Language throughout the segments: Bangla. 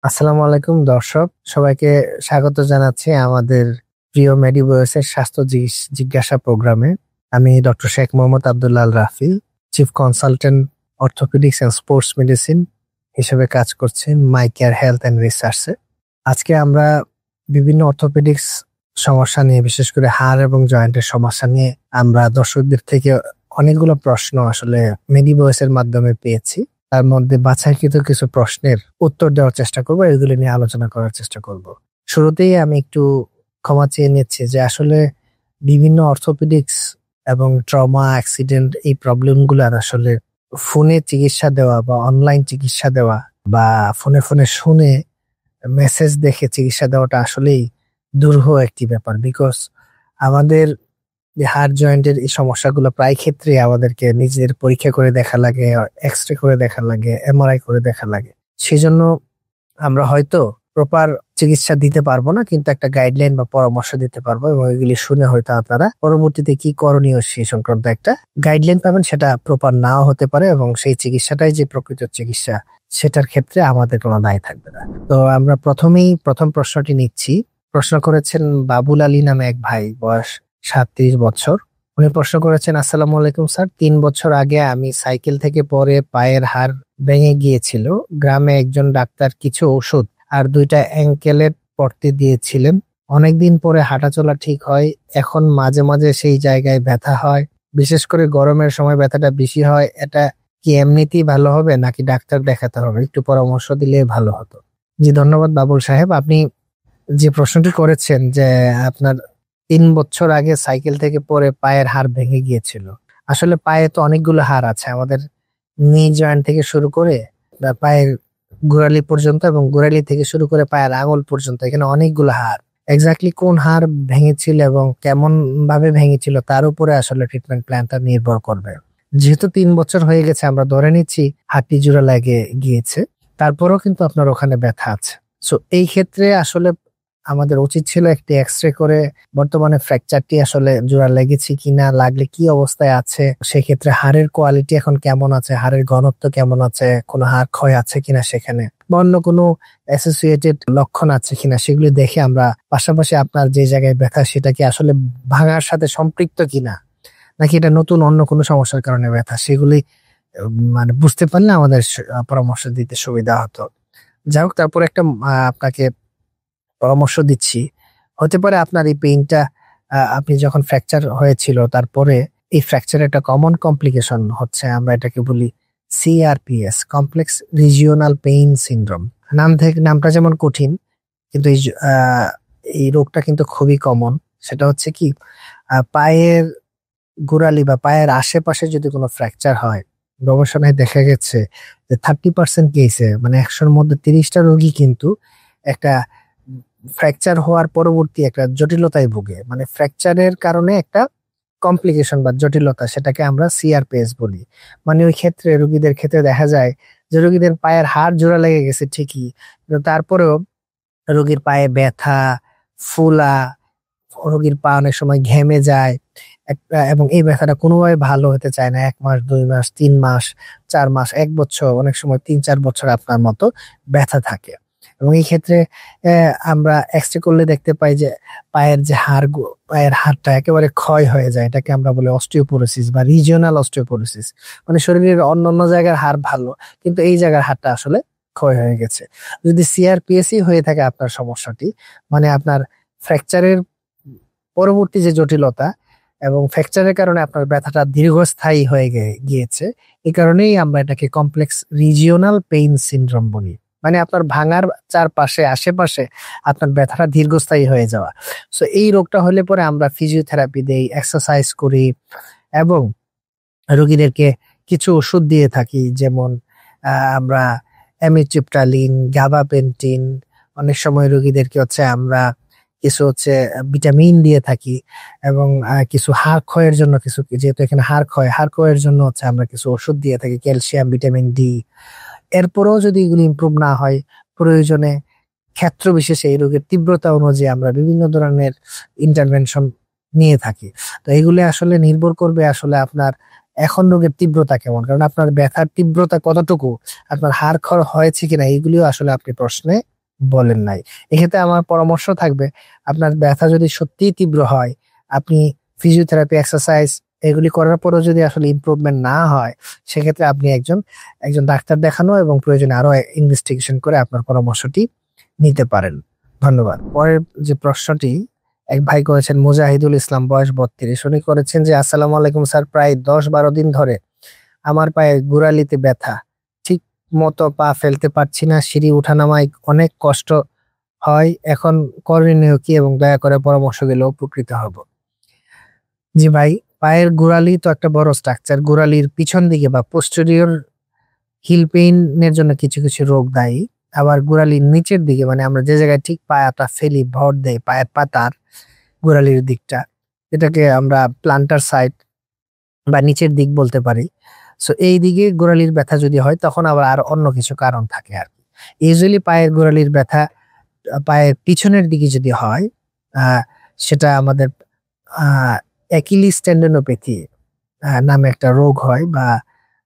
আসসালামু আলাইকুম দর্শক সবাইকে স্বাগত জানাচ্ছি আমাদের প্রিয় মেডিবয়েসের স্বাস্থ্য জিজ্ঞাসা প্রোগ্রামে। আমি doctor Sheikh Mohammad Abdullah Al Rafi, chief consultant orthopaedics and sports medicine হিসেবে কাজ করছি মাই কেয়ার হেলথ এন্ড রিসার্চে। আজকে আমরা বিভিন্ন অর্থোপেডিক্স সমস্যা নিয়ে, বিশেষ করে হাড় এবং জয়েন্টের সমস্যা নিয়ে আমরা দর্শকদের থেকে অনেকগুলো প্রশ্ন আসলে মেডিবয়েসের মাধ্যমে পেয়েছি। তার মধ্যে বাছাইকৃত কিছু প্রশ্নের উত্তর দেওয়ার চেষ্টা করব, এগুলি নিয়ে আলোচনা করার চেষ্টা করব। শুরুতেই আমি একটু ক্ষমা চেয়ে নিচ্ছি যে আসলে বিভিন্ন অর্থোপেডিক্স এবং ট্রমা অ্যাক্সিডেন্ট এই প্রবলেমগুলোর আসলে ফোনে চিকিৎসা দেওয়া বা অনলাইন চিকিৎসা দেওয়া বা ফোনে ফোনে শুনে মেসেজ দেখে চিকিৎসা দেওয়াটা আসলেই দুরূহ একটি ব্যাপার। বিকজ আমাদের যে হাড় জয়েন্টের এই সমস্যাগুলো প্রায় ক্ষেত্রে আমাদেরকে নিজেদের পরীক্ষা করে দেখা লাগে, এক্স রে করে দেখা লাগে, এমআরআই করে দেখা লাগে। সেজন্য আমরা হয়তো প্রপার চিকিৎসা দিতে পারবো না, কিন্তু একটা গাইডলাইন বা পরামর্শ দিতে পারবো এবং এগুলি শুনে হয়তো আপনারা পরবর্তীতে কি করণীয় সেই সংক্রান্ত একটা গাইডলাইন পাবেন। সেটা প্রপার নাও হতে পারে এবং সেই চিকিৎসাটাই যে প্রকৃত চিকিৎসা সেটার ক্ষেত্রে আমাদের কোনো দায় থাকবে না। তো আমরা প্রথম প্রশ্নটি নিচ্ছি। প্রশ্ন করেছেন বাবুল আলী নামে এক ভাই, বয়স 37 বছর। উনি প্রশ্ন করেছেন, আসসালামু আলাইকুম স্যার, 3 বছর আগে আমি সাইকেল থেকে পরে পায়ের হাড় ভেঙে গিয়েছিল। গ্রামে একজন ডাক্তার কিছু ওষুধ আর 2টা অ্যাঙ্কেলের পট্টি দিয়েছিলেন। অনেকদিন পরে হাঁটাচলা ঠিক হয়। এখন মাঝে মাঝে সেই জায়গায় ব্যথা হয়, বিশেষ করে গরমের সময় ব্যথাটা বেশি হয়। এটা কি এমনিতেই ভালো হবে নাকি ডাক্তার দেখাতে হবে? একটু পরামর্শ দিলে ভালো হতো। জি, ধন্যবাদ বাবুল সাহেব। আপনি যে প্রশ্নটি করেছেন যে আপনার 3 বছর আগে সাইকেল থেকে পড়ে পায়ের হাড় ভেঙে গিয়েছিল। আসলে পায়ে তো অনেকগুলো হাড় আছে, আমাদের নি জয়েন্ট থেকে শুরু করে বা পায়ের গোড়ালি পর্যন্ত এবং গোড়ালি থেকে শুরু করে পায়ের আঙুল পর্যন্ত, এখানে অনেকগুলো হাড়। এক্স্যাক্টলি কোন হাড় ভেঙেছিল এবং কেমন ভাবে ভেঙেছিল তার উপরে আসলে ট্রিটমেন্ট প্ল্যানটা নির্ভর করবে। যেহেতু 3 বছর হয়ে গেছে, আমরা ধরে নিচ্ছি হাড়টি জোড়া লেগে গিয়েছে, তারপরেও কিন্তু আপনার ওখানে ব্যথা আছে। সো এই ক্ষেত্রে আসলে আমাদের উচিত ছিল একটি এক্সরে করে বর্তমানে ফ্র্যাকচারটি আসলে জোড়া লেগেছে কিনা, লাগলে কি অবস্থায় আছে, সেক্ষেত্রে হাড়ের কোয়ালিটি এখন কেমন আছে, হাড়ের ঘনত্ব কেমন আছে, কোনো হাড় ক্ষয় আছে কিনা সেখানে, বা অন্য কোনো অ্যাসোসিয়েটেড লক্ষণ আছে কিনা, সেগুলি দেখে আমরা পাশাপাশি আপনার যে জায়গায় ব্যথা সেটা কি আসলে ভাঙার সাথে সম্পৃক্ত কিনা, নাকি এটা নতুন অন্য কোনো সমস্যার কারণে ব্যথা, সেগুলি মানে বুঝতে পারলে আমাদের পরামর্শ দিতে সুবিধা হতো। যাই হোক, তারপর একটা আপনাকে পরামর্শ দিচ্ছি। হতে পারে আপনার এই পেইনটা আপনি যখন ফ্র্যাকচার হয়েছিল তারপরে এই ফ্র্যাকচার একটা কমন কমপ্লিকেশন হচ্ছে, আমরা এটাকে বলি CRPS, complex regional pain syndrome. নামটা যেমন কঠিন, কিন্তু এই রোগটা কিন্তু খুবই কমন। সেটা হচ্ছে কি, পায়ের গোড়ালি বা পায়ের আশেপাশে যদি কোনো ফ্র্যাকচার হয়, গবেষণায় দেখা গেছে যে 30% কেসে, মানে 100-র মধ্যে 30টা রোগী কিন্তু একটা ফ্র্যাকচার হওয়ার পরবর্তী একটা জটিলতায় ভুগে। মানে ফ্র্যাকচারের কারণে একটা কমপ্লিকেশন বা জটিলতা, সেটাকে আমরা সিআরপিএস বলি। মানে ওই ক্ষেত্রে রোগীদের ক্ষেত্রে দেখা যায় যে রোগীদের পায়ের হাড় জোড়া লেগে গেছে ঠিকই, কিন্তু তারপরেও রোগীর পায়ে ব্যথা, ফুলা, রোগীর পা অনেক সময় ঘেমে যায় এবং এই ব্যথাটা কোনোভাবে ভালো হতে চায় না। 1 মাস, 2 মাস, 3 মাস, 4 মাস, 1 বছর, অনেক সময় 3-4 বছর আপনার মতো ব্যথা থাকে। এবং এই ক্ষেত্রে আমরা এক্সরে করলে দেখতে পাই যে পায়ের হাড়টা একেবারে ক্ষয় হয়ে যায়। এটাকে আমরা বলি অস্টিওপোরোসিস বা রিজিওনাল অস্টিওপোরোসিস। মানে শরীরের অন্য জায়গার হাড় ভালো, কিন্তু এই জায়গার হাড়টা আসলে ক্ষয় হয়ে গেছে। যদি সিআরপিএসই হয়ে থাকে আপনার সমস্যাটি, মানে আপনার ফ্র্যাকচারের পরবর্তী যে জটিলতা এবং ফ্র্যাকচারের কারণে আপনার ব্যথাটা দীর্ঘস্থায়ী হয়ে গিয়েছে, এই কারণেই আমরা এটাকে কমপ্লেক্স রিজিওনাল পেইন সিনড্রোম বলি। মানে আপনার ভাঙার চারপাশে আশেপাশে আপনার ব্যথাটা দীর্ঘস্থায়ী হয়ে যাওয়া। সো এই রোগটা হলে পরে আমরা ফিজিওথেরাপি দেই, এক্সারসাইজ করি এবং রোগীদেরকে কিছু ওষুধ দিয়ে থাকি, যেমন আমরা অ্যামিট্রিপটালিন, গাবাপেন্টিন, অনেক সময় রোগীদেরকে আমরা কিছু ভিটামিন দিয়ে থাকি এবং কিছু হাড় ক্ষয়ের জন্য কিছু, যেহেতু এখানে হাড় ক্ষয়ের জন্য আমরা কিছু ওষুধ দিয়ে থাকি, ক্যালসিয়াম, ভিটামিন ডি। এরপরেও যদি এগুলি ইমপ্রুভ না হয়, প্রয়োজনে ক্ষেত্র বিশেষে এই রোগের তীব্রতা অনুযায়ী আমরা বিভিন্ন ধরনের ইন্টারভেনশন নিয়ে থাকি। তো এগুলি আসলে নির্ভর করবে আসলে আপনার এখন রোগের তীব্রতা কেমন, কারণ আপনার ব্যথার তীব্রতা কতটুকু, আপনার হাড় খড় হয়েছে কিনা, এগুলিও আসলে আপনি প্রশ্নে বলেন নাই। এক্ষেত্রে আমার পরামর্শ থাকবে, আপনার ব্যথা যদি সত্যিই তীব্র হয়, আপনি ফিজিওথেরাপি, এক্সারসাইজ এগুলি করার পরেও যদি আসলে ইমপ্রুভমেন্ট না হয়, সেক্ষেত্রে আপনি একজন একজন ডাক্তার দেখানো এবং প্রয়োজনে আরো ইনভেস্টিগেশন করে আপনার পরামর্শটি নিতে পারেন। ধন্যবাদ। পরের যে প্রশ্নটি এক ভাই করেছেন, মুজাহিদুল ইসলাম, বয়স 32। উনি করেছেন যে, আসসালামু আলাইকুম স্যার, প্রায় 10-12 দিন ধরে আমার পায়ে গোড়ালিতে ব্যথা, ঠিক মতো পা ফেলতে পারছি না, সিঁড়ি উঠানামায় অনেক কষ্ট হয়, এখন করণীয় কি এবং দয়া করে পরামর্শ দিলে উপকৃত হব। জি ভাই, পায়ের গোড়ালি তো একটা বড় স্ট্রাকচার। গোড়ালির পিছন দিকে বা পোস্টেরিয়র হিল পেইনের জন্য কিছু কিছু রোগ দায়ী। আবার গোড়ালির নিচের দিকে, মানে আমরা যে জায়গায় ঠিক পায়াটা ফেলি, ভর দেয় পায়ের পাতার গোড়ালির দিকটা, এটাকে আমরা প্লান্টার সাইড বা নিচের দিক বলতে পারি। সো এই দিকে গোড়ালির ব্যথা যদি হয়, তখন আবার আর অন্য কিছু কারণ থাকে আর কি। ইউজুয়ালি পায়ের গোড়ালির ব্যথা পায়ের পিছনের দিকে যদি হয়, সেটা আমাদের অ্যাকিলিস টেন্ডনোপ্যাথি নামে একটা রোগ হয়, বা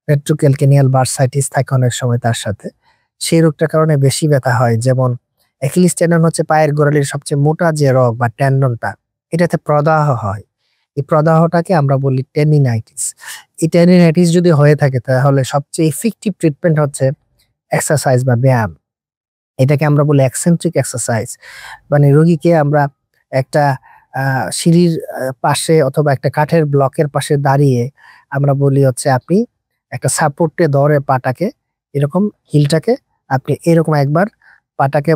রেট্রোক্যালকেনিয়াল বার্সাইটিস থাকে অনেক সময় তার সাথে। সেই রোগটার কারণে বেশি ব্যথা হয়। যেমন অ্যাকিলিস টেন্ডন হচ্ছে পায়ের গোড়ালির সবচেয়ে মোটা যে রগ বা টেন্ডনটা, এটাতে প্রদাহ হয়। এই প্রদাহটাকে আমরা বলি টেন্ডিনাইটিস। এই টেন্ডিনাইটিস যদি হয়ে থাকে, তাহলে সবচেয়ে ইফেক্টিভ ট্রিটমেন্ট হচ্ছে এক্সারসাইজ বা ব্যায়াম। এটাকে আমরা বলি এক্সেন্ট্রিক এক্সারসাইজ। মানে রোগীকে আমরা একটা সিঁড়ির পাশে অথবা একটা কাঠের ব্লকের পাশে দাঁড়িয়ে আমরা বলি হচ্ছে, আপনি একটা সাপোর্টে ধরে পাটাকে, এরকম হিলটাকে আপনি এরকম একবার পাটাকে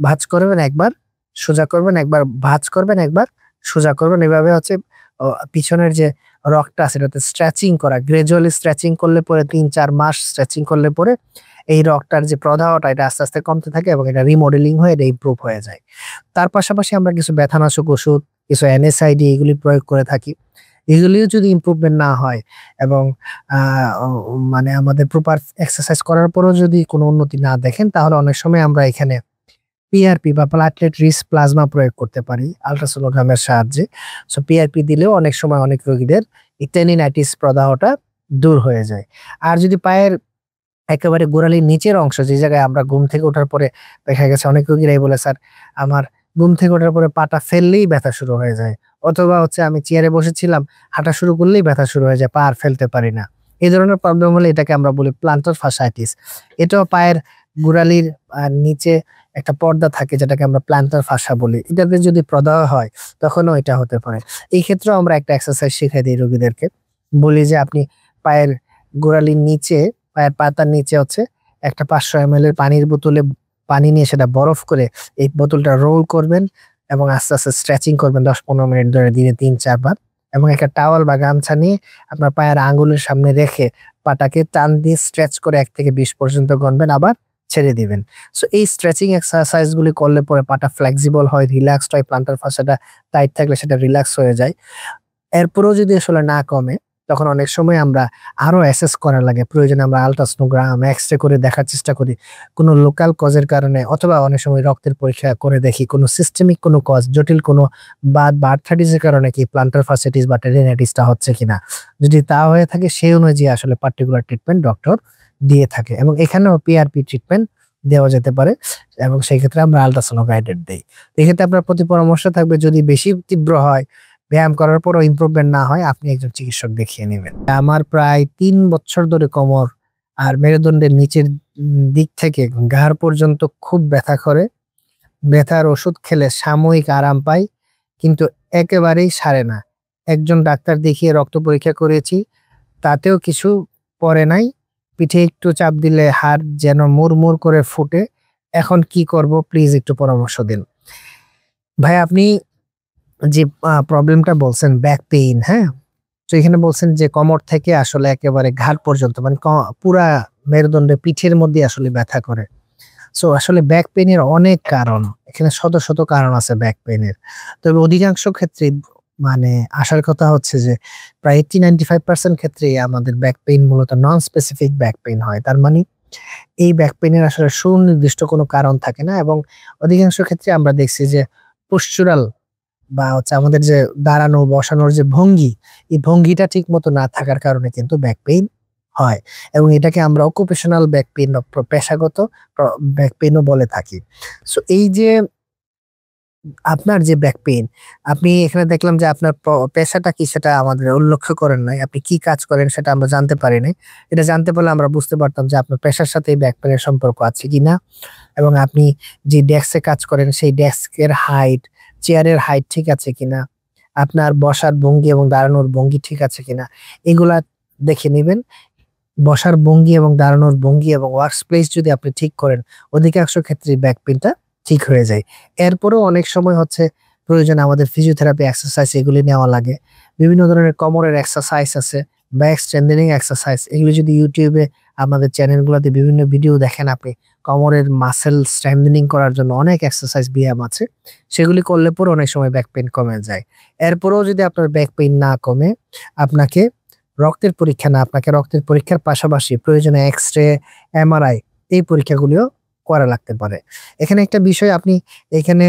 ভাঁজ করবেন, একবার সোজা করবেন, একবার ভাঁজ করবেন, একবার সোজা করবেন। এভাবে হচ্ছে পিছনের যে রগটা আছে এটাতে স্ট্রেচিং করা, গ্রাজুয়ালি স্ট্রেচিং করলে পরে 3-4 মাস স্ট্রেচিং করলে পরে এই রগটার যে প্রদাহটা, এটা আস্তে আস্তে কমতে থাকে এবং এটা রিমডেলিং হয়ে এটা ইমপ্রুভ হয়ে যায়। তার পাশাপাশি আমরা কিছু ব্যথানাশক ওষুধ, কিছু এনএসআইডি এগুলি প্রয়োগ করে থাকি। এগুলিও যদি ইমপ্রুভমেন্ট না হয় এবং মানে আমাদের প্রপার এক্সারসাইজ করার পরেও যদি কোনো উন্নতি না দেখেন, তাহলে অনেক সময় আমরা এখানে পিআরপি বা প্লাটলেট রিচ প্লাজমা প্রয়োগ করতে পারি আল্ট্রাসোনোগ্রামের সাহায্যে। সো পিআরপি দিলেও অনেক সময় অনেক রোগীদের এই টেন্ডিনাইটিস প্রদাহটা দূর হয়ে যায়। আর যদি পায়ের একেবারে গোড়ালির নিচের অংশ, যে জায়গায় আমরা ঘুম থেকে ওঠার পরে দেখা গেছে অনেক রোগীরাই বলে, স্যার আমার ঘুম থেকে ওঠার পরে পাটা ফেললেই ব্যথা শুরু হয়ে যায়, অথবা হচ্ছে আমি চেয়ারে বসেছিলাম, হাঁটা শুরু করলেই ব্যথা শুরু হয়ে যায়, পা আর ফেলতে পারি না। এই ধরনের প্রবলেম হলে এটাকে আমরা বলি প্লান্টার ফাসাইটিস। এটাও পায়ের গোড়ালির নিচে একটা পর্দা থাকে, যেটাকে আমরা প্লান্টার ফাসা বলি। এটাতে যদি প্রদাহ হয়, তখনও এটা হতে পারে। এই ক্ষেত্রেও আমরা একটা এক্সারসাইজ শিখাই দিই রোগীদেরকে, বলি যে আপনি পায়ের গোড়ালির নিচে, পায়ের পাতার নিচে হচ্ছে একটা 500 ml এর পানির বোতলে পানি নিয়ে সেটা বরফ করে এই বোতলটা রোল করবেন এবং আস্তে আস্তে স্ট্রেচিং করবেন 10-15 মিনিট ধরে, দিনে 3-4 বার। এবং একটা টাওয়াল বা গামছা নিয়ে আপনার পায়ের আঙ্গুলের সামনে রেখে পাটাকে টান দিয়ে স্ট্রেচ করে 1 থেকে 20 পর্যন্ত গণবেন, আবার ছেড়ে দিবেন। সো এই স্ট্রেচিং এক্সারসাইজ গুলি করলে পরে পাটা ফ্লেক্সিবল হয়, রিল্যাক্সড হয়, প্লান্টার ফাসাটা টাইট থাকলে সেটা রিল্যাক্স হয়ে যায়। এরপরেও যদি আসলে না কমে, তখন অনেক সময় আমরা আরো অ্যাসেস করা লাগে। প্রয়োজনে আমরা আল্ট্রাসোনোগ্রাম, এক্সরে করে দেখার চেষ্টা করি কোনো লোকাল কজের কারণে, অথবা অনেক সময় রক্তের পরীক্ষা করে দেখি কোনো সিস্টেমিক কোনো কজ, জটিল কোনো বাত বা আর্থ্রাইটিস এর কারণে কি প্লান্টার ফাসাইটিস বা টেন্ডিনাইটিসটা হচ্ছে কিনা। যদি তা হয়ে থাকে, সেই অনুযায়ী আসলে পার্টিকুলার ট্রিটমেন্ট ডক্টর দিয়ে থাকে, এবং এখানেও পিআরপি ট্রিটমেন্ট দেওয়া যেতে পারে, এবং সেই ক্ষেত্রে আমরা আল্ট্রাসোনো গাইডেড দেই। এক্ষেত্রে আপনার প্রতি পরামর্শ থাকবে, যদি বেশি তীব্র হয়, ব্যায়াম করার পরও ইমপ্রুভমেন্ট না হয়, আপনি একজন চিকিৎসক দেখিয়ে নেবেন। আমার প্রায় 3 বছর ধরে কোমর আর মেরুদণ্ডের নিচের দিক থেকে ঘাড় পর্যন্ত খুব ব্যথা করে। ব্যথার ওষুধ খেলে সাময়িক আরাম পাই, কিন্তু একেবারেই সারে না। একজন ডাক্তার দেখিয়ে রক্ত পরীক্ষা করেছি, তাতেও কিছু পড়ে নাই। পিঠে একটু চাপ দিলে হাড় যেন মুড়মুড় করে ফুটে। এখন কি করব, প্লিজ একটু পরামর্শ দিন। ভাই, আপনি যে প্রবলেমটা বলছেন ব্যাক পেইন, হ্যাঁ? তো এখানে বলছেন যে কোমর থেকে আসলে একেবারে ঘাড় পর্যন্ত, মানে পুরা মেরুদণ্ডে পিঠের মধ্যে আসলে ব্যথা করে। সো আসলে ব্যাক পেইন এর অনেক কারণ, এখানে শত শত কারণ আছে ব্যাক পেইন এর। তবে অধিকাংশ ক্ষেত্রে মানে আসার কথা হচ্ছে যে প্রায় 80-95% ক্ষেত্রেই আমাদের ব্যাক পেইন মূলত নন স্পেসিফিক ব্যাক পেইন হয়। তার মানে এই ব্যাক পেইন এর আসলে সুনির্দিষ্ট কোনো কারণ থাকে না, এবং অধিকাংশ ক্ষেত্রে আমরা দেখছি যে পোস্চুরাল বা হচ্ছে আমাদের যে দাঁড়ানো বসানোর যে ভঙ্গি, এই ভঙ্গিটা ঠিক মতো না থাকার কারণে কিন্তু ব্যাক পেইন হয়, এবং এটাকে আমরা অকুপেশনাল ব্যাক পেইন বা পেশাগত ব্যাক পেইনও বলে থাকি। সো এই যে আপনার যে ব্যাক পেইন, আপনি এখানে দেখলাম যে আপনার পেশাটা কি সেটা আমাদের উল্লেখ করেন নাই। আপনি কি কাজ করেন সেটা আমরা জানতে পারি নাই। এটা জানতে পারলে আমরা বুঝতে পারতাম যে আপনার পেশার সাথে এই ব্যাক পেইনের সম্পর্ক আছে কিনা, এবং আপনি যে ডেস্কে কাজ করেন সেই ডেস্কের হাইট, চেয়ারের হাইট ঠিক আছে কিনা, আপনার বসার ভঙ্গি এবং দাঁড়ানোর ভঙ্গি ঠিক আছে কিনা, এগুলা দেখে নিবেন। বসার ভঙ্গি এবং দাঁড়ানোর ভঙ্গি এবং ওয়ার্ক প্লেস যদি আপনি ঠিক করেন, অধিকাংশ ক্ষেত্রে ব্যাক পেইনটা ঠিক হয়ে যায়। এরপরেও অনেক সময় হচ্ছে প্রয়োজন আমাদের ফিজিওথেরাপি এক্সারসাইজ এগুলি নেওয়া লাগে। বিভিন্ন ধরনের কোমরের এক্সারসাইজ আছে, ব্যাক স্ট্রেংথেনিং এক্সারসাইজ, এগুলি যদি ইউটিউবে আমাদের চ্যানেলগুলোতে বিভিন্ন ভিডিও দেখেন আপনি, কোমরের মাসেল স্ট্রেংথেনিং করার জন্য অনেক এক্সারসাইজ ব্যায়াম আছে, সেগুলি করলে পরে অনেক সময় ব্যাক পেইন কমে যায়। এরপরেও যদি আপনার ব্যাক পেইন না কমে, আপনাকে রক্তের পরীক্ষার পাশাপাশি প্রয়োজনে এক্স-রে, এমআরআই এই পরীক্ষাগুলিও করা লাগতে পারে। এখানে একটা বিষয় আপনি এখানে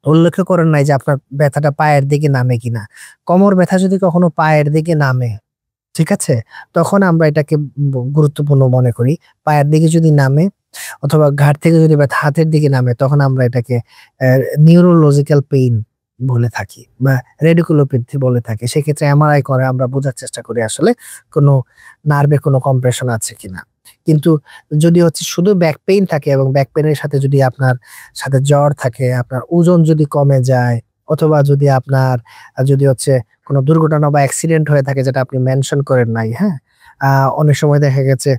উল্লেখ করেন নাই যে আপনার ব্যথাটা পায়ের দিকে নামে কিনা। কোমর ব্যথা যদি কখনো পায়ের দিকে নামে, ঠিক আছে? তখন আমরা এটাকে গুরুত্বপূর্ণ মনে করি। পায়ের দিকে যদি নামে অথবা ঘাড় থেকে যদি ব্যথা হাতের দিকে নামে, তখন আমরা এটাকে নিউরোলজিক্যাল পেইন বলে থাকি বা রেডিকুলোপ্যাথি বলে থাকি। সেক্ষেত্রে এমআরআই করে আমরা বোঝার চেষ্টা করি আসলে কোনো নার্ভে কোনো কম্প্রেশন আছে কিনা। কিন্তু যদি হচ্ছে শুধু ব্যাক পেইন থাকে এবং ব্যাক পেইনের সাথে যদি আপনার সাথে জ্বর থাকে, আপনার ওজন যদি কমে যায়, অথবা যদি আপনার যদি হচ্ছে কোনো দুর্ঘটনা বা অ্যাক্সিডেন্ট হয়ে থাকে যেটা আপনি মেনশন করেন নাই, হ্যাঁ? অনেক সময় দেখা গেছে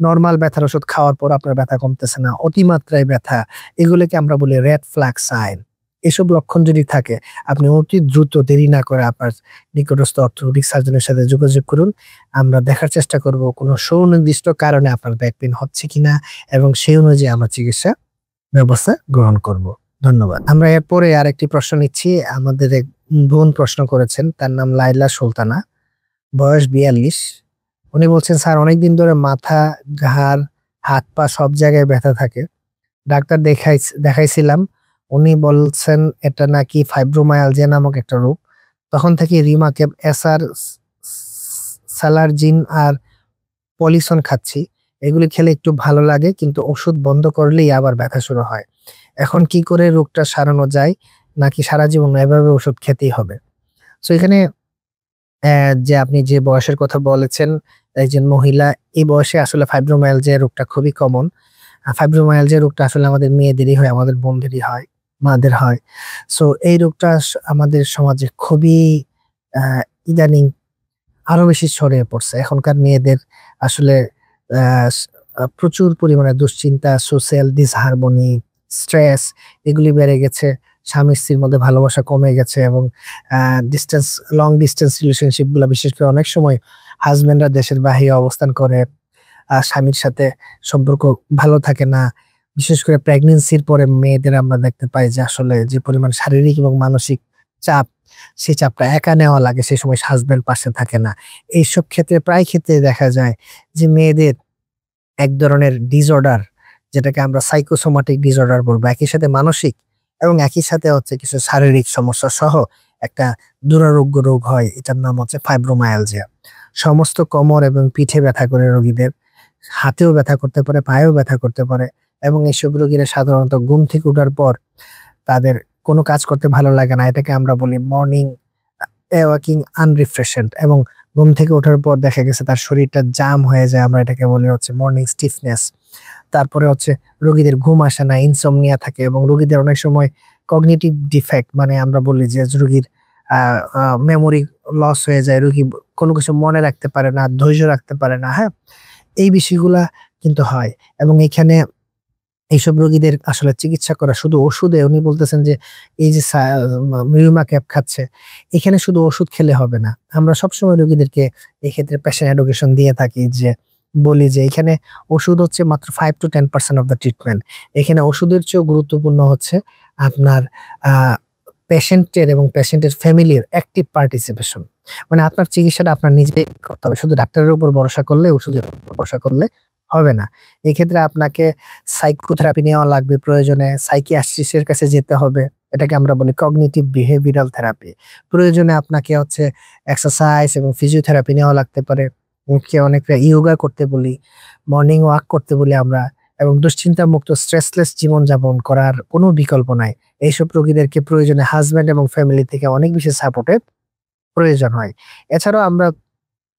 নরমাল ব্যথার ওষুধ খাওয়ার পর আপনার ব্যথা কমতেছে না, অতিমাত্রায় ব্যথা, এগুলোকে আমরা বলি রেড ফ্ল্যাগ সাইন। এসব লক্ষণ যদি থাকে, আপনি অতি দ্রুত দেরি না করে আপনার নিকটস্থ অর্থোপেডিক সার্জনের সাথে যোগাযোগ করুন। আমরা দেখার চেষ্টা করব কোনো সুনির্দিষ্ট কারণে আপনার ব্যাক পেইন হচ্ছে কিনা, এবং সেই অনুযায়ী আমরা চিকিৎসা ব্যবস্থা গ্রহণ করব। ধন্যবাদ। আমরা এরপরে আরেকটি প্রশ্ন নিচ্ছি। আমাদের এক বোন প্রশ্ন করেছেন, তার নাম লাইলা সুলতানা, বয়স ৪২। উনি বলছেন, স্যার অনেকদিন ধরে মাথা, ঘাড়, হাত পা সব জায়গায় ব্যথা থাকে। ডাক্তার দেখাইছিলাম, উনি বলছেন এটা নাকি ফাইব্রোমায়ালজিয়া নামক একটা রোগ। তখন থেকে রিমাকেব, এসআর, সালারজিন আর পলিসন খাচ্ছি। এগুলি খেলে একটু ভালো লাগে, কিন্তু ওষুধ বন্ধ করলেই আবার ব্যথা শুরু হয়। এখন কি করে রোগটা সারানো যায়, নাকি সারা জীবন এভাবে ওষুধ খেতেই হবে? সো এখানে যে আপনি যে বয়সের কথা বলেছেন, একজন মহিলা, এই বয়সে আসলে ফাইব্রোমায়ালজিয়া রোগটা খুবই কমন। ফাইব্রোমায়ালজিয়া রোগটা আসলে আমাদের মেয়েদেরই হয়, আমাদের বোনদেরই হয়, মাদের হয়। সো এই রোগটা আমাদের সমাজে খুবই আ ইদানিং আরো বেশি ছড়িয়ে পড়ছে। এখনকার মেয়েদের আসলে আ স প্রচুর পরিমাণে দুশ্চিন্তা, সোশ্যাল ডিসহারমনি, স্ট্রেস এগুলি বেড়ে গেছে। স্বামী-স্ত্রীর মধ্যে ভালোবাসা কমে গেছে, এবং আ ডিসট্যান্স লং ডিসট্যান্স রিলেশনশিপ গুলা, বিশেষ করে অনেক সময় হাসব্যান্ডরা দেশের বাহিরে অবস্থান করে, স্বামীর সাথে সম্পর্ক ভালো থাকে না। বিশেষ করে প্রেগন্যান্সির পরে মেয়েদের আমরা দেখতে পাই যে আসলে যে পরিমাণ শারীরিক এবং মানসিক চাপ, সেই চাপটা একা নেওয়া লাগে, সেই সময় হাসব্যান্ড পাশে থাকে না। এইসব ক্ষেত্রে প্রায় ক্ষেত্রে দেখা যায় যে মেয়েদের এক ধরনের ডিসঅর্ডার, যেটাকে আমরা সাইকোসোমাটিক ডিসঅর্ডার বলবো, একই সাথে মানসিক এবং একই সাথে হচ্ছে কিছু শারীরিক সমস্যা সহ একটা দুরারোগ্য রোগ হয়। এটার নাম হচ্ছে ফাইব্রোমায়ালজিয়া। সমস্ত কোমর এবং পিঠে ব্যথা করে রোগীদের, হাতেও ব্যথা করতে পারে, পায়েও ব্যথা করতে পারে, এবং এইসব রোগীরা সাধারণত ঘুম থেকে উঠার পর তাদের কোনো কাজ করতে ভালো লাগে না। এটাকে আমরা বলি মর্নিং ওয়াকিং আনরিফ্রেশেন্ট, এবং ঘুম থেকে ওঠার পর দেখা গেছে তার শরীরটা জাম হয়ে যায়, আমরা এটাকে বলি হচ্ছে মর্নিং স্টিফনেস। তারপরে হচ্ছে রোগীদের ঘুম আসে না, ইনসোমনিয়া থাকে, এবং রোগীদের অনেক সময় কগনিটিভ ডিফেক্ট, মানে আমরা বলি যে রোগীর মেমোরি লস হয়ে যায়, রোগী কোনো কিছু মনে রাখতে পারে না, ধৈর্য রাখতে পারে না, হ্যাঁ? এই বিষয়গুলা কিন্তু হয়, এবং এখানে এইসব রোগীদের আসলে চিকিৎসা করা শুধু ওষুধে, উনি বলতেছেন যে এই যে মিউমাক্যাপ খাচ্ছে, এখানে শুধু ওষুধ খেলে হবে না। আমরা সবসময় রোগীদেরকে এক্ষেত্রে পেশেন্ট এডুকেশন দিয়ে থাকি, যে বলি যে এখানে ওষুধ হচ্ছে মাত্র 5 to 10% অফ দ্য ট্রিটমেন্ট। এখানে ওষুধের চেয়েও গুরুত্বপূর্ণ হচ্ছে আপনার আ পেশেন্টের এবং পেশেন্টের ফ্যামিলির অ্যাক্টিভ পার্টিসিপেশন। মানে আপনার চিকিৎসাটা আপনার নিজেই করতে হবে। শুধু ডাক্তারের উপর ভরসা করলে, ওষুধের উপর ভরসা করলে হবে না। এক্ষেত্রে আপনাকে সাইকোথেরাপি নেওয়া লাগবে, প্রয়োজনে সাইকিয়াট্রিস্ট এর কাছে যেতে হবে। এটাকে আমরা বলি কগনিটিভ বিহেভিয়ারাল থেরাপি। প্রয়োজনে আপনাকে হচ্ছে এক্সারসাইজ এবং ফিজিওথেরাপি নেওয়া লাগতে পারে। ওকে অনেকটা ইয়োগা করতে বলি, মর্নিং ওয়াক করতে বলি আমরা, এবং দুশ্চিন্তা মুক্ত স্ট্রেসলেস জীবনযাপন করার কোনো বিকল্প নাই। এইসব রোগীদেরকে প্রয়োজনে হাসব্যান্ড এবং ফ্যামিলি থেকে অনেক বেশি সাপোর্টের প্রয়োজন হয়। এছাড়াও আমরা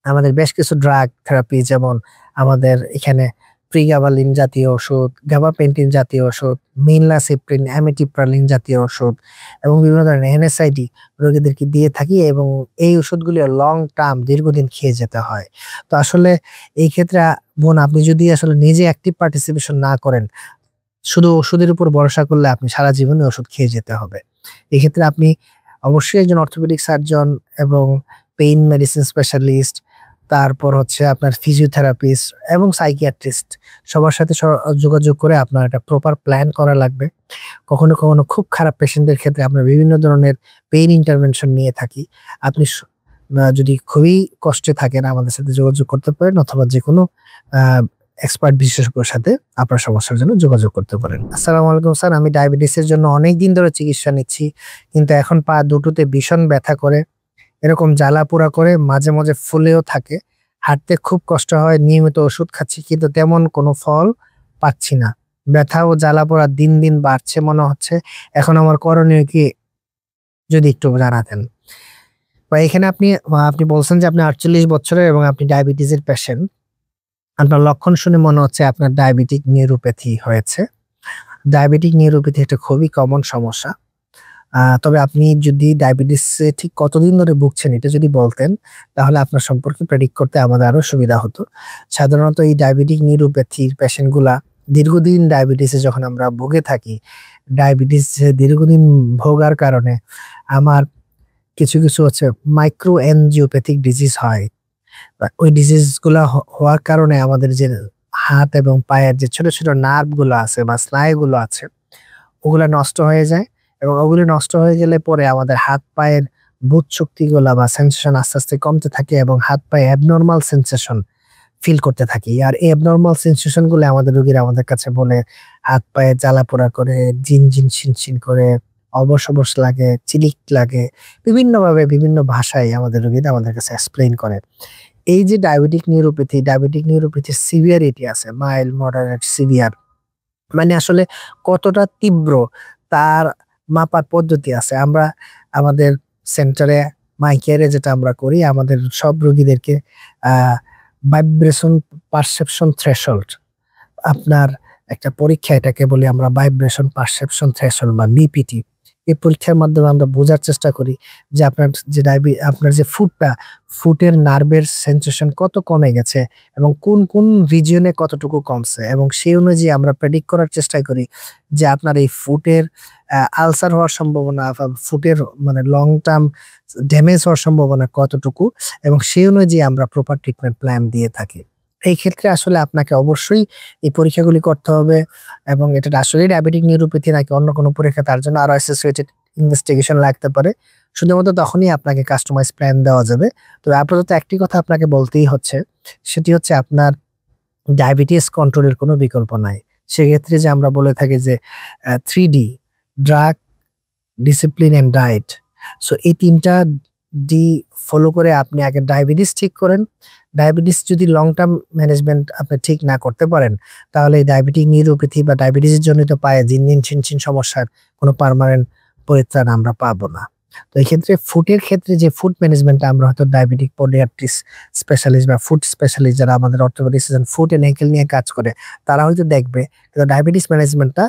আমাদের বেশ কিছু ড্রাগ থেরাপি, যেমন আমাদের এখানে প্রিগাবালিন জাতীয় ওষুধ, গাবাপেন্টিন জাতীয় ওষুধ, মিনলাসিপ্রিন, অ্যামিটিপ্রালিন জাতীয় ওষুধ এবং বিভিন্ন ধরনের এনএসআইডি রোগীদেরকে দিয়ে থাকি, এবং এই ওষুধগুলি লং টার্ম দীর্ঘদিন খেয়ে যেতে হয়। তো আসলে এই ক্ষেত্রে বোন, আপনি যদি আসলে নিজে অ্যাক্টিভ পার্টিসিপেশন না করেন, শুধু ওষুধের উপর ভরসা করলে আপনি সারা জীবনে ওষুধ খেয়ে যেতে হবে। এক্ষেত্রে আপনি অবশ্যই একজন অর্থোপেডিক সার্জন এবং পেইন মেডিসিন স্পেশালিস্ট, তারপর হচ্ছে আপনার ফিজিওথেরাপিস্ট এবং সাইকিয়াট্রিস্ট সবার সাথে যোগাযোগ করে আপনার একটা প্রপার প্ল্যান করা লাগবে। কখনো কখনো খুব খারাপ পেশেন্টদের ক্ষেত্রে আমরা বিভিন্ন ধরনের পেইন ইন্টারভেনশন নিয়ে থাকি। আপনি যদি খুবই কষ্টে থাকেন আমাদের সাথে যোগাযোগ করতে পারেন, অথবা যেকোনো এক্সপার্ট বিশেষজ্ঞের সাথে আপনার সমস্যার জন্য যোগাযোগ করতে পারেন। আসসালামু আলাইকুম স্যার, আমি ডায়াবেটিসের জন্য অনেক দিন ধরে চিকিৎসা নিচ্ছি, কিন্তু এখন পা দুটোতে ভীষণ ব্যথা করে, এরকম জ্বালা পোড়া করে, মাঝে মাঝে ফুলেও থাকে, হাঁটতে খুব কষ্ট হয়। নিয়মিত ওষুধ খাচ্ছি কিন্তু তেমন কোনো ফল পাচ্ছি না। ব্যথা ও জ্বালা পোড়া দিন দিন বাড়ছে মনে হচ্ছে। এখন আমার করণীয় কি, যদি একটু জানাতেন। বা এখানে আপনি আপনি বলছেন যে আপনি 48 বছরের এবং আপনি ডায়াবেটিসের পেশেন্ট। আপনার লক্ষণ শুনে মনে হচ্ছে আপনার ডায়াবেটিক নিউরোপ্যাথি হয়েছে। ডায়াবেটিক নিউরোপ্যাথি একটা খুবই কমন সমস্যা। তবে আপনি যদি ডায়াবেটিসে ঠিক কতদিন ধরে ভুগছেন এটা যদি বলতেন, তাহলে আপনার সম্পর্কে প্রেডিক্ট করতে আমাদের আরো সুবিধা হতো। সাধারণত এই ডায়াবেটিক নিউরোপ্যাথির পেশেন্ট গুলা দীর্ঘদিন ডায়াবেটিসে যখন আমরা ভুগে থাকি, ডায়াবেটিস দীর্ঘদিন ভোগার কারণে আমার কিছু কিছু হচ্ছে মাইক্রো এনজিওপ্যাথিক ডিজিজ হয়। ওই ডিজিজ গুলা হওয়ার কারণে আমাদের যে হাত এবং পায়ের যে ছোট ছোট নার্ভ গুলো আছে বা স্নায়ুগুলো আছে, ওগুলা নষ্ট হয়ে যায়, এবং ওগুলি নষ্ট হয়ে গেলে পরে আমাদের হাত পায়ের বোধ শক্তিগুলা বা সেন্সেশন আস্তে আস্তে কমতে থাকে, এবং হাত পায়ে অ্যাবনর্মাল সেন্সেশন ফিল করতে থাকি। আর এই অ্যাবনর্মাল সেন্সেশন গুলো আমাদের রোগীরা আমাদের কাছে বলে হাত পায়ে জ্বালা পোড়া করে, জিনজিন শিনশিন করে, অবশ অবশ লাগে, চিলিক লাগে, বিভিন্নভাবে বিভিন্ন ভাষায় আমাদের রোগীরা আমাদের কাছে এক্সপ্লেইন করে। এই যে ডায়াবেটিক নিউরোপ্যাথির সিভিয়ারিটি আছে, মাইল্ড, মডারেট, সিভিয়ার, মানে আসলে কতটা তীব্র তার মাপার পদ্ধতি আছে। আমরা আমাদের সেন্টারে মাইকেয়ারে যেটা আমরা করি, আমাদের সব রোগীদেরকে ভাইব্রেশন পারসেপশন থ্রেশহোল্ড, আপনার একটা পরীক্ষা, এটাকে বলি আমরা ভাইব্রেশন পারসেপশন থ্রেশহোল্ড বা বিপিটি। এই পরীক্ষার মাধ্যমে আমরা বোঝার চেষ্টা করি যে আপনার যে ফুটের নার্ভের সেন্সেশন কত কমে গেছে এবং কোন কোন রিজিয়নে কতটুকু কমছে, এবং সেই অনুযায়ী আমরা প্রেডিক্ট করার চেষ্টা করি যে আপনার এই ফুটের আলসার হওয়ার সম্ভাবনা বা ফুটের মানে লং টার্ম ড্যামেজ হওয়ার সম্ভাবনা কতটুকু, এবং সেই অনুযায়ী আমরা প্রপার ট্রিটমেন্ট প্ল্যান দিয়ে থাকি। এই ক্ষেত্রে আসলে আপনাকে অবশ্যই এই পরীক্ষাগুলি করতে হবে, এবং এটা আসলে ডায়াবেটিক নিউরোপ্যাথি নাকি অন্য কোনো পরীক্ষা তার জন্য আরো অ্যাসোসিয়েটেড ইনভেস্টিগেশন লাগতে পারে। শুধুমাত্র তখনই আপনাকে কাস্টমাইজ প্ল্যান দেওয়া যাবে। তবে আপাতত একটি কথা আপনাকে বলতেই হচ্ছে, সেটি হচ্ছে আপনার ডায়াবেটিস কন্ট্রোলের কোনো বিকল্প নাই। সেক্ষেত্রে যে আমরা বলে থাকি যে 3D, drug, discipline and diet. So এই 3টা ডি ফলো করে আপনি আগে ডায়াবেটিস ঠিক করেন। ডায়াবেটিস যদি লং টার্ম ম্যানেজমেন্ট আপনি ঠিক না করতে পারেন, তাহলে এই ডায়াবেটিক নিউরোপ্যাথি বা ডায়াবেটিসের জনিত পায়ে জিনজিন ছিনছিন সমস্যার কোনো পার্মানেন্ট পরিত্রাণ আমরা পাবো না। তো এই ক্ষেত্রে ফুডের ক্ষেত্রে যে ফুড ম্যানেজমেন্টটা আমরা হয়তো ডায়াবেটিক পডিয়াট্রিস স্পেশালিস্ট বা ফুড স্পেশালিস্ট যারা আমাদের অর্থোপেডিক্স ফুড এন্ড অ্যাঙ্কেল নিয়ে কাজ করে, তারা হয়তো দেখবে, কিন্তু ডায়াবেটিস ম্যানেজমেন্টটা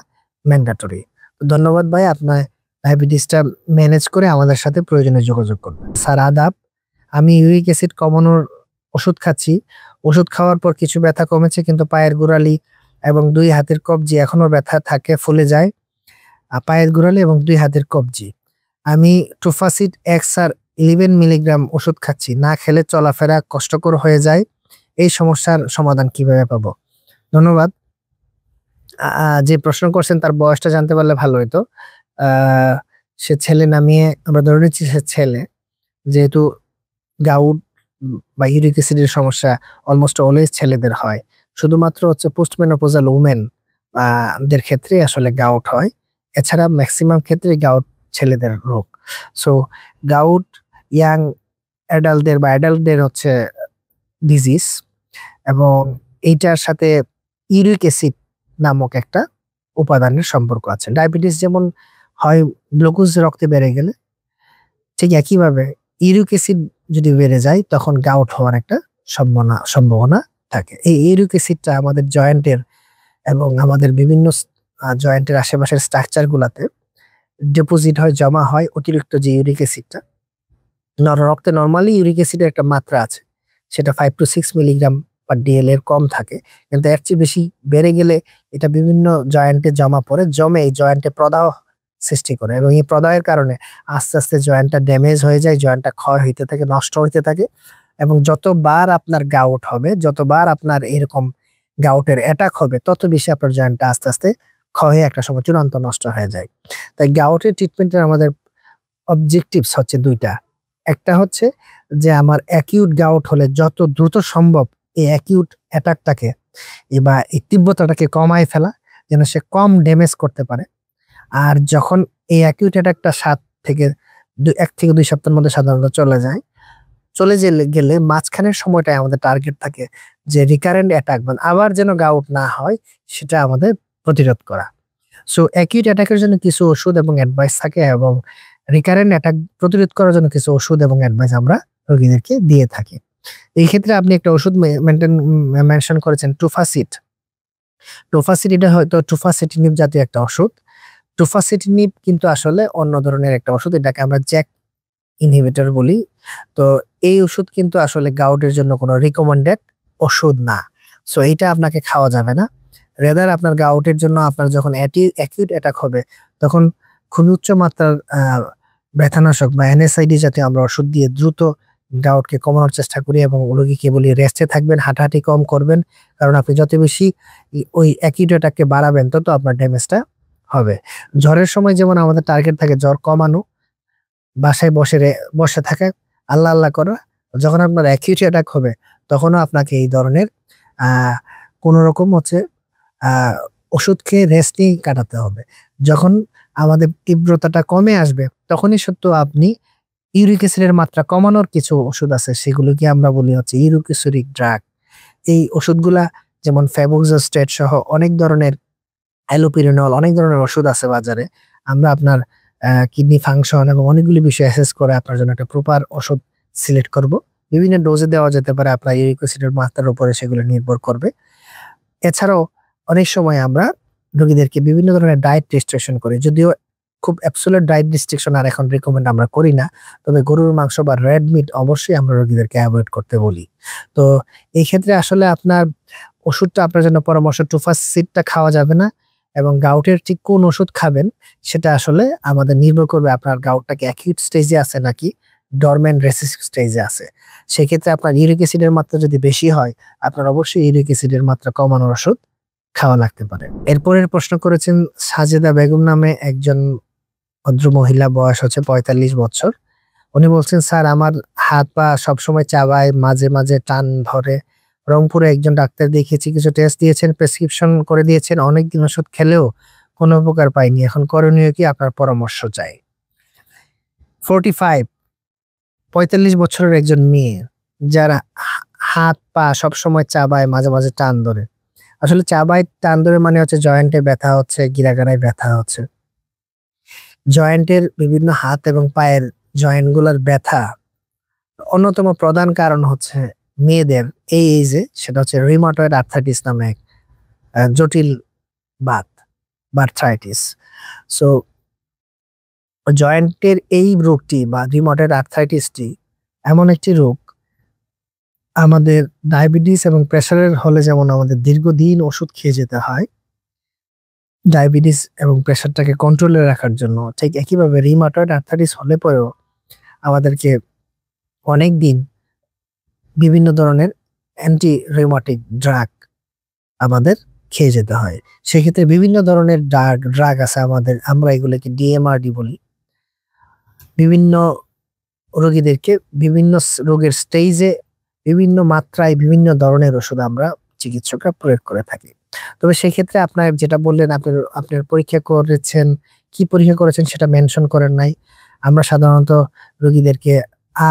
ম্যান্ডেটরি। ধন্যবাদ ভাই, আপনার ডায়াবেটিসটা ম্যানেজ করে আমাদের সাথে প্রয়োজনে যোগাযোগ করবেন। স্যার আদাব, আমি ইউরিক অ্যাসিড কমানোর ওষুধ খাচ্ছি। ওষুধ খাওয়ার পর কিছু ব্যথা কমেছে, কিন্তু পায়ের গোড়ালি এবং 2 হাতের কবজি এখনো ব্যথা থাকে, ফুলে যায়। পায়ের গোড়ালি এবং 2 হাতের কবজি। আমি টুফাসিড এক্স আর 11 মিলিগ্রাম ওষুধ খাচ্ছি, না খেলে চলাফেরা কষ্টকর হয়ে যায়। এই সমস্যার সমাধান কিভাবে পাবো? ধন্যবাদ। যে প্রশ্ন করছেন তার বয়সটা জানতে পারলে ভালো হতো। সে ছেলে নামিয়ে আমরা ধরে নিচ্ছি সে ছেলে, যেহেতু গাউট বা ইউরিক অ্যাসিডের সমস্যা অলমোস্ট অলওয়েজ ছেলেদের হয়। শুধুমাত্র হচ্ছে পোস্টমেনোপজাল ওমেন দের ক্ষেত্রে আসলে গাউট হয়। এছাড়া ম্যাক্সিমাম ক্ষেত্রে গাউট ছেলেদের রোগ। সো গাউট ইয়াং অ্যাডাল্টদের হচ্ছে ডিজিজ, এবং এইটার সাথে ইউরিক অ্যাসিড নামক একটা উপাদানের সম্পর্ক আছে। ডায়াবেটিস যেমন হয় গ্লুকোজ রক্তে বেড়ে গেলে, ঠিক একইভাবে ইউরিক অ্যাসিড যদি বেড়ে যায় তখন গাউট হওয়ার একটা সম্ভাবনা থাকে। এই ইউরিক অ্যাসিডটা আমাদের জয়েন্টের এবং আমাদের বিভিন্ন জয়েন্টের আশেপাশের স্ট্রাকচার গুলাতে ডিপোজিট হয়, জমা হয়। অতিরিক্ত যে ইউরিক অ্যাসিডটা, রক্তে নর্মালি ইউরিক অ্যাসিডের একটা মাত্রা আছে, সেটা 5 to 6 মিলিগ্রাম পার ডিএল এর কম থাকে, কিন্তু এর চেয়ে বেশি বেড়ে গেলে এটা বিভিন্ন জয়েন্টে জমা পড়ে, জমে এই জয়েন্টে প্রদাহ সৃষ্টি করে, এবং এই প্রদাহের কারণে আস্তে আস্তে জয়েন্টটা ড্যামেজ হয়ে যায়, জয়েন্টটা ক্ষয় হইতে থাকে, নষ্ট হইতে থাকে। এবং যতবার আপনার গাউট হবে, যতবার আপনার এরকম গাউটের অ্যাটাক হবে, তত বেশি আপনার জয়েন্টটা আস্তে আস্তে ক্ষয় হয়ে একটা সময় চূড়ান্ত নষ্ট হয়ে যায়। তাই গাউটের ট্রিটমেন্টের আমাদের অবজেক্টিভস হচ্ছে দুইটা। একটা হচ্ছে যে আমার অ্যাকিউট গাউট হলে যত দ্রুত সম্ভব এই অ্যাকিউট অ্যাটাকটাকে বা এই তীব্রতাটাকে কমায় ফেলা, যেন সে কম ড্যামেজ করতে পারে। আর যখন এই অ্যাকিউট অ্যাটাকটা 1 থেকে 2 সপ্তাহের মধ্যে সাধারণত চলে গেলে মাঝখানের সময়টায় আমাদের টার্গেট থাকে যে রিকারেন্ট অ্যাটাক, মানে আবার যেন গাউট না হয় সেটা আমাদের প্রতিরোধ করা। সো অ্যাকিউট অ্যাটাকের জন্য কিছু ওষুধ এবং অ্যাডভাইস থাকে, এবং রিকারেন্ট অ্যাটাক প্রতিরোধ করার জন্য কিছু ওষুধ এবং অ্যাডভাইস আমরা রোগীদেরকে দিয়ে থাকি। এই ক্ষেত্রে আপনি একটা ওষুধ মেনশন করেছেন, টুফাসিট। এটা হয়তো টুফাসিটিনিব জাতীয় একটা ওষুধ। টুফাসিটিনিব কিন্তু আসলে অন্য ধরনের একটা ওষুধ, এটাকে আমরা জ্যাক ইনহিবিটর বলি। তো এই ওষুধ কিন্তু আসলে গাউটের জন্য কোনো রিকমেন্ডেড ওষুধ না। সো এইটা আপনাকে খাওয়া যাবে না। রেদার আপনার গাউটের জন্য আপনার যখন অ্যাকিউট অ্যাটাক হবে, তখন খুবই উচ্চ মাত্রার ব্যথানাশক বা এনএসআইডি জাতীয় আমরা ওষুধ দিয়ে দ্রুত গাউটকে কমানোর চেষ্টা করি, এবং রোগীকে বলি রেস্টে থাকবেন, হাঁটাহাঁটি কম করবেন, কারণ আপনি যত বেশি ওই অ্যাকিউট অ্যাটাককে বাড়াবেন তত আপনার ড্যামেজটা হবে। জ্বরের সময় যেমন আমাদের টার্গেট থাকে জ্বর কমানো, বাসায় বসে থাকা, আল্লাহ আল্লাহ করা। যখন আপনার অ্যাকিউট অ্যাটাক হবে তখনও আপনাকে এই ধরনের কোন রকম হচ্ছে ওষুধ খেয়ে রেস্ট নিয়ে কাটাতে হবে। যখন আমাদের তীব্রতাটা কমে আসবে তখনই সত্য আপনি ইউরিক অ্যাসিডের মাত্রা কমানোর কিছু ওষুধ আছে, সেগুলোকে আমরা বলি হচ্ছে ইউরিক ড্রাগ। এই ওষুধগুলা যেমন ফেবুক্সোস্টেট সহ অনেক ধরনের, অ্যালোপিরিনল, অনেক ধরনের ওষুধ আছে বাজারে। আমরা আপনার কিডনি ফাংশন এবং অনেকগুলি বিষয় অ্যাসেস করে আপনার জন্য একটা প্রপার ওষুধ সিলেক্ট করব। বিভিন্ন ডোজে দেওয়া যেতে পারে, আপনার ইউরিক অ্যাসিডের মাত্রার উপরে সেগুলো নির্ভর করবে। এছাড়াও অনেক সময় আমরা রোগীদেরকে বিভিন্ন ধরনের ডায়েট রেস্ট্রিকশন করি, যদিও খুব অ্যাবসোলিউট ডায়েট রেস্ট্রিকশন আর এখন রিকমেন্ড আমরা করি না, তবে গরুর মাংস বা রেড মিট অবশ্যই আমরা রোগীদেরকে অ্যাভয়েড করতে বলি। তো এই ক্ষেত্রে আসলে আপনার ওষুধটা আপনার জন্য পরামর্শ, টুফাসিটটা খাওয়া যাবে না, এবং গাউটের ঠিক কোন ওষুধ খাবেন সেটা আসলে আমাদের নির্ভর করবে আপনার গাউটটাকে অ্যাকিউট স্টেজে আছে নাকি ডরমেন্ট রেসিসিভ স্টেজে আছে। সেক্ষেত্রে আপনার ইউরিক অ্যাসিডের মাত্রা যদি বেশি হয়, আপনার অবশ্যই ইউরিক অ্যাসিডের মাত্রা কমানোর ওষুধ খাওয়া লাগতে পারে। এরপরের প্রশ্ন করেছেন সাজেদা বেগম নামে একজন ভদ্র মহিলা, বয়স হচ্ছে 45 বছর। উনি বলছেন, স্যার আমার হাত পা সবসময় চাবায়, মাঝে মাঝে টান ধরে। রংপুরে একজন ডাক্তার দেখিয়েছি, কিছু টেস্ট দিয়েছেন, প্রেসক্রিপশন করে দিয়েছেন, অনেকদিন ওষুধ খেলেও কোনো উপকার পাইনি। এখন করণীয় কি? আপনার পরামর্শ চাই। 45 বছরের একজন মেয়ে যারা হাত পা সবসময় চাবায়, মাঝে মাঝে টান ধরে। আসলে চাবায় টান ধরে মানে হচ্ছে জয়েন্টে ব্যথা হচ্ছে, গিরাগাড়ায় ব্যথা হচ্ছে। জয়েন্টের বিভিন্ন হাত এবং পায়ের জয়েন্ট গুলার ব্যথা অন্যতম প্রধান কারণ হচ্ছে মেয়েদের এই এজে, সেটা হচ্ছে রিউমাটয়েড আর্থ্রাইটিস নামে এক জটিল বাত, আর্থ্রাইটিস। সো জয়েন্টের এই রোগটি বা রিউমাটয়েড আর্থ্রাইটিসটি এমন একটি রোগ, আমাদের ডায়াবেটিস এবং প্রেসারের হলে যেমন আমাদের দীর্ঘদিন ওষুধ খেয়ে যেতে হয় ডায়াবেটিস এবং প্রেসারটাকে কন্ট্রোলে রাখার জন্য, ঠিক একইভাবে রিউমাটয়েড আর্থ্রাইটিস হলে পরেও আমাদেরকে অনেক দিন বিভিন্ন ধরনের অ্যান্টি রিউমাটিক ড্রাগ আমাদের খেয়ে যেতে হয়। সেক্ষেত্রে বিভিন্ন ধরনের ড্রাগ আছে আমাদের, আমরা এগুলোকে ডিএমআরডি বলি। বিভিন্ন রোগীদেরকে বিভিন্ন রোগের স্টেজে বিভিন্ন মাত্রায় বিভিন্ন ধরনের ওষুধ আমরা চিকিৎসকরা প্রয়োগ করে থাকি। তবে সেক্ষেত্রে আপনার যেটা বললেন, আপনার পরীক্ষা করেছেন, কি পরীক্ষা করেছেন সেটা মেনশন করেন নাই। আমরা সাধারণত রোগীদেরকে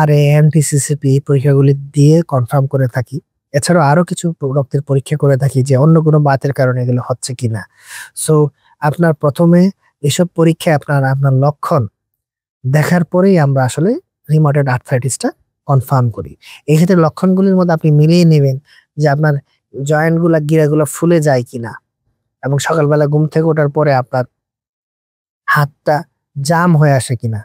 RA-NTCCP পরীক্ষাগুলি দিয়ে কনফার্ম করে থাকি। এছাড়াও আরো কিছু রক্তের পরীক্ষা করে থাকি যে অন্য কোনো বাতের কারণে এগুলো হচ্ছে কিনা। সো আপনার প্রথমে এসব পরীক্ষায় আপনার লক্ষণ দেখার পরেই আমরা আসলে রিউমাটয়েড আর্থ্রাইটিসটা কনফার্ম করি। এক্ষেত্রে লক্ষণগুলির মধ্যে আপনি মিলিয়ে নেবেন যে আপনার জয়েন্ট গুলা গিরাগুলো ফুলে যায় কিনা, এবং সকালবেলা ঘুম থেকে ওঠার পরে আপনার হাতটা জাম হয়ে আসে কিনা,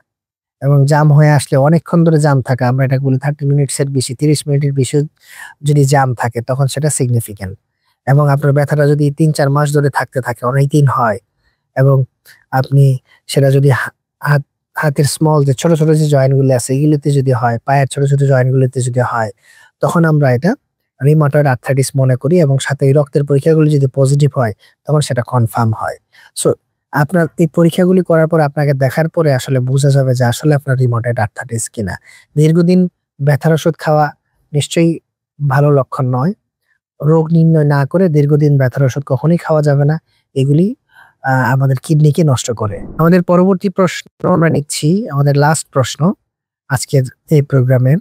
এবং জাম হয়ে আসলে অনেকক্ষণ ধরে জাম থাকে, আমরা এটা বলি 30 মিনিটসের বেশি, 30 মিনিটের বেশি যদি জাম থাকে তখন সেটা সিগনিফিক্যান্ট। এবং আপনার ব্যথাটা যদি 3-4 মাস ধরে থাকতে থাকে, অনেক দিন হয়, এবং আপনি সেটা যদি হাত হাতের স্মল যে ছোট ছোট যে জয়েন্ট গুলো আছে এগুলোতে যদি হয়, পায়ের ছোট ছোট জয়েন্ট গুলোতে যদি হয়, তখন আমরা এটা রিউমাটয়েড আর্থ্রাইটিস মনে করি, এবং সাথে এই রক্তের পরীক্ষাগুলো যদি পজিটিভ হয় তখন সেটা কনফার্ম হয়। সো আপনার এই পরীক্ষাগুলি করার পর আপনাকে দেখার পরে আসলে বোঝা যাবে যে আসলে আপনার রিউমাটয়েড আর্থ্রাইটিস কিনা। দীর্ঘদিন ব্যথার ওষুধ খাওয়া নিশ্চয়ই ভালো লক্ষণ নয়। রোগ নির্ণয় না করে দীর্ঘদিন ব্যথার ওষুধ কখনোই খাওয়া যাবে না। এগুলি আমাদের কিডনিকে নষ্ট করে। আমাদের পরবর্তী প্রশ্ন আমরা নিচ্ছি, আমাদের লাস্ট প্রশ্ন আজকের এই প্রোগ্রামের।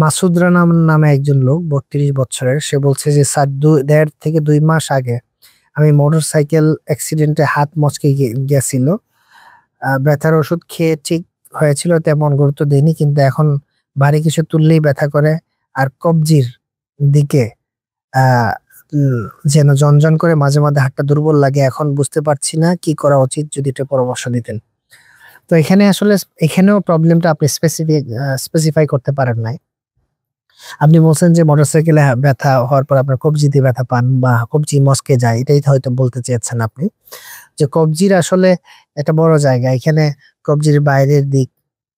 মাসুদ রানা নামে একজন লোক, 32 বছরের। সে বলছে যে স্যার, 1.5 থেকে 2 মাস আগে আমি মোটরসাইকেল অ্যাক্সিডেন্টে হাত মচকে গেছিল। ব্যথার ওষুধ খেয়ে ঠিক হয়েছিল, তেমন গুরুত্ব দেয়নি, কিন্তু এখন ভারী কিছু তুললেই ব্যথা করে, আর কবজির দিকে যেন জনজন করে, মাঝে মাঝে হাতটা দুর্বল লাগে। এখন বুঝতে পারছি না কি করা উচিত, যদি এটা পরামর্শ দিতেন। তো এখানে আসলে এখানেও প্রবলেমটা আপনি স্পেসিফাই করতে পারেন নাই। আপনি বলছেন যে মোটরসাইকেলে ব্যথা হওয়ার পর আপনার কবজিতে ব্যথা পান বা কবজি মচকে যায়, এটাই হয়তো বলতে চেয়েছেন আপনি। যে কবজির আসলে একটা বড় জায়গা, এখানে কবজির বাইরের দিক,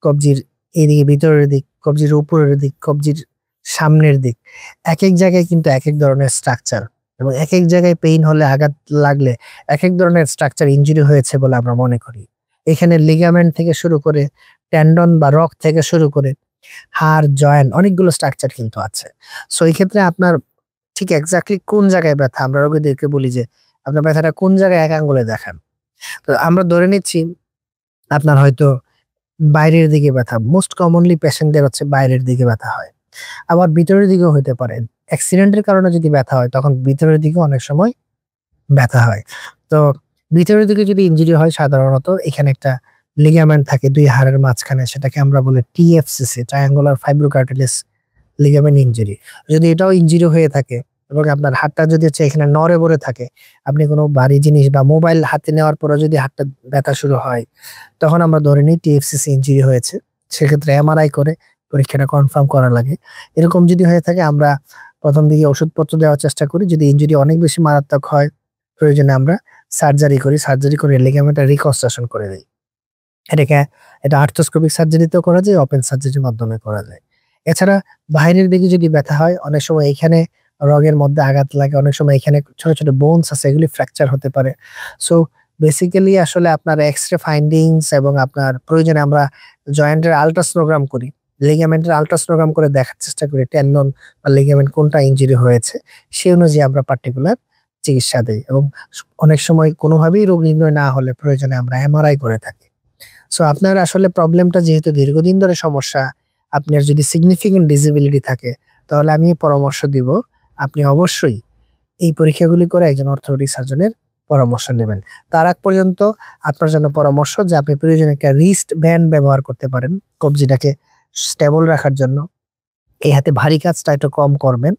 কবজির এদিকে ভিতরের দিক, কবজির উপরের দিক, কবজির সামনের দিক, এক এক জায়গায় কিন্তু এক এক ধরনের স্ট্রাকচার, এবং এক এক জায়গায় পেইন হলে, আঘাত লাগলে এক এক ধরনের স্ট্রাকচার ইনজুরি হয়েছে বলে আমরা মনে করি। এখানে লিগামেন্ট থেকে শুরু করে টেন্ডন বা রক থেকে শুরু করে হাড়, জয়েন্ট, অনেকগুলো স্ট্রাকচার কিন্তু আছে। সো এই ক্ষেত্রে আপনার ঠিক এক্স্যাক্টলি কোন জায়গায় ব্যথা, আমরা রোগীদেরকে বলি যে আপনার ব্যথাটা কোন জায়গায়, এক আঙ্গুলে দেখান। তো আমরা ধরে নিচ্ছি আপনার হয়তো বাইরের দিকে ব্যথা, মোস্ট কমনলি পেশেন্টদের হচ্ছে বাইরের দিকে ব্যথা হয়, আবার ভিতরের দিকেও হতে পারে। অ্যাক্সিডেন্টের কারণে যদি ব্যথা হয় তখন ভিতরের দিকে অনেক সময় ব্যথা হয়। তো ভিতরের দিকে যদি ইনজুরি হয়, সাধারণত এখানে একটা লিগামেন্ট থাকে দুই হাড়ের মাঝখানে, সেটাকে আমরা বলি TFCC, triangular fibrocartilage ligament injury. যদি এটাও ইনজুরি হয়ে থাকে এবং আপনার হাতটা যদি হচ্ছে এখানে নড়ে বড়ে থাকে, আপনি কোনো ভারী জিনিস বা মোবাইল হাতে নেওয়ার পরে যদি হাতটা ব্যথা শুরু হয়, তখন আমরা ধরে নিই TFCC ইনজুরি হয়েছে। সেক্ষেত্রে MRI করে পরীক্ষাটা কনফার্ম করা লাগে। এরকম যদি হয়ে থাকে, আমরা প্রথম দিকে ওষুধপত্র দেওয়ার চেষ্টা করি। যদি ইনজুরি অনেক বেশি মারাত্মক হয়, প্রয়োজনে আমরা সার্জারি করি, সার্জারি করে লিগামেন্টটা রিকনস্ট্রাকশন করে দেই। এটা আর্থ্রোস্কোপিক সার্জারিতেও করা যায়, ওপেন সার্জারির মাধ্যমে করা যায়। এছাড়া বাইরের দিকে যদি ব্যথা হয়, অনেক সময় এখানে রগের মধ্যে আঘাত লাগে, অনেক সময় এখানে ছোট ছোট বোনস আছে, এগুলি ফ্র্যাকচার হতে পারে। সো বেসিক্যালি আসলে আপনার এক্সরে ফাইন্ডিংস এবং আপনার প্রয়োজনে আমরা জয়েন্টের আল্ট্রাসোনোগ্রাম করি, লিগামেন্টের আল্ট্রাসোনোগ্রাম করে দেখার চেষ্টা করি টেন্ডন বা লিগামেন্ট কোনটা ইনজুরি হয়েছে, সেই অনুযায়ী আমরা পার্টিকুলার চিকিৎসা দেই। এবং অনেক সময় কোনোভাবেই রোগ নির্ণয় না হলে প্রয়োজনে আমরা MRI করে থাকি। সো আপনার আসলে প্রবলেমটা যেহেতু দীর্ঘদিন ধরে সমস্যা, আপনার যদি সিগনিফিকেন্ট ডিসেবিলিটি থাকে, তাহলে আমি পরামর্শ দিব আপনি অবশ্যই এই পরীক্ষাগুলি করে একজন অর্থোপেডিক সার্জনের পরামর্শ নেবেন। তার আগ পর্যন্ত আপনার জন্য পরামর্শ যে আপনি প্রয়োজনে একটা রিস্ট ব্যান্ড ব্যবহার করতে পারেন কবজিটাকে স্টেবল রাখার জন্য। এই হাতে ভারী কাজটা একটু কম করবেন,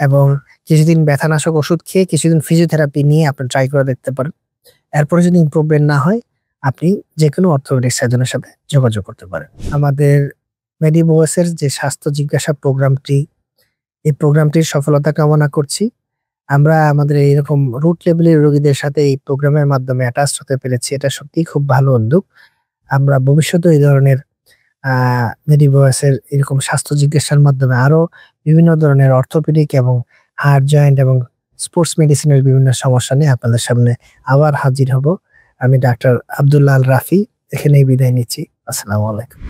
এবং কিছুদিন ব্যথানাশক ওষুধ খেয়ে কিছুদিন ফিজিওথেরাপি নিয়ে আপনি ট্রাই করে দেখতে পারেন। এরপরে যদি ইমপ্রুভমেন্ট না হয়, আপনি যেকোনো অর্থোপেডিক সার্জনের সাথে যোগাযোগ করতে পারেন। আমাদের মেডিভয়েস এর যে স্বাস্থ্য জিজ্ঞাসা প্রোগ্রামটি, এই প্রোগ্রামটির সফলতা কামনা করছি। আমরা আমাদের এইরকম রুট লেভেলের রোগীদের সাথে এই প্রোগ্রামের মাধ্যমে অ্যাটাচ হতে পেরেছি, এটা সত্যিই খুব ভালো উদ্যোগ। আমরা ভবিষ্যতে এই ধরনের মেডিভয়েস এর এরকম স্বাস্থ্য জিজ্ঞাসার মাধ্যমে আরো বিভিন্ন ধরনের অর্থোপেডিক এবং হাড়, জয়েন্ট এবং স্পোর্টস মেডিসিনের বিভিন্ন সমস্যা নিয়ে আপনাদের সামনে আবার হাজির হব। আমি ডাক্তার আব্দুল্লাহ আল রাফি এখানেই বিদায় নিচ্ছি। আসসালামু আলাইকুম।